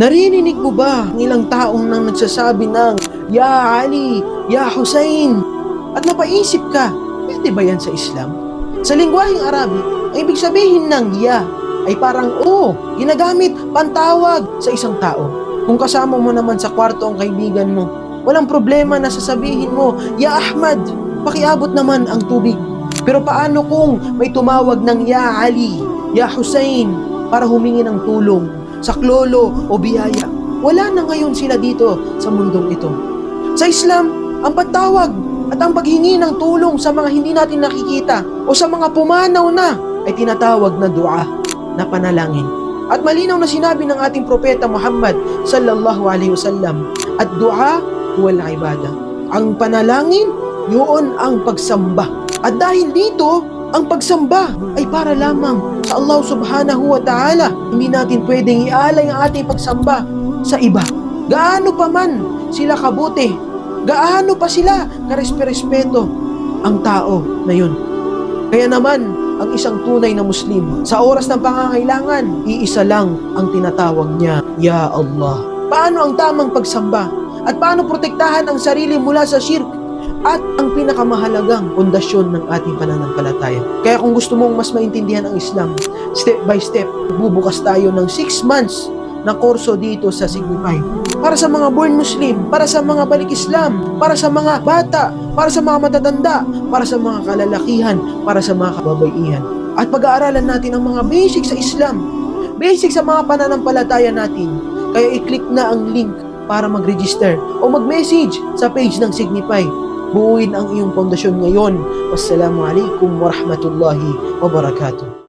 Narinig mo ba ang ilang taong nang nagsasabi ng Ya Ali, Ya Hussein? At napaisip ka, pwede ba yan sa Islam? Sa lingwaheng Arabic, ang ibig sabihin ng Ya ay parang O, ginagamit pantawag sa isang tao. Kung kasama mo naman sa kwarto ang kaibigan mo, walang problema na sasabihin mo, Ya Ahmad, pakiabot naman ang tubig. Pero paano kung may tumawag ng Ya Ali, Ya Hussein para humingi ng tulong, saklolo o biyaya? Wala na ngayon sila dito sa mundong ito. Sa Islam, ang pagtawag at ang paghingi ng tulong sa mga hindi natin nakikita o sa mga pumanaw na ay tinatawag na dua, na panalangin. At malinaw na sinabi ng ating propeta Muhammad sallallahu alaihi wasallam, at dua huwal ibada. Ang panalangin, yun ang pagsamba. At dahil dito, ang pagsamba ay para lamang sa Allah subhanahu wa ta'ala. Hindi natin pwedeng ialay ang ating pagsamba sa iba. Gaano pa man sila kabuti, gaano pa sila karespeto ang tao na yun. Kaya naman, ang isang tunay na Muslim, sa oras ng pangangailangan, iisa lang ang tinatawag niya, Ya Allah. Paano ang tamang pagsamba? At paano protektahan ang sarili mula sa shirk? At ang pinakamahalagang pundasyon ng ating pananampalataya. Kaya kung gusto mong mas maintindihan ang Islam, step by step, bubukas tayo ng 6 months na kurso dito sa Signify. Para sa mga born Muslim, para sa mga balik Islam, para sa mga bata, para sa mga matatanda, para sa mga kalalakihan, para sa mga kababaihan. At pag-aaralan natin ang mga basic sa Islam, basic sa mga pananampalataya natin. Kaya i-click na ang link para mag-register o mag-message sa page ng Signify. Buuin ang iyong pundasyon ngayon. Wassalamualaikum warahmatullahi wabarakatuh.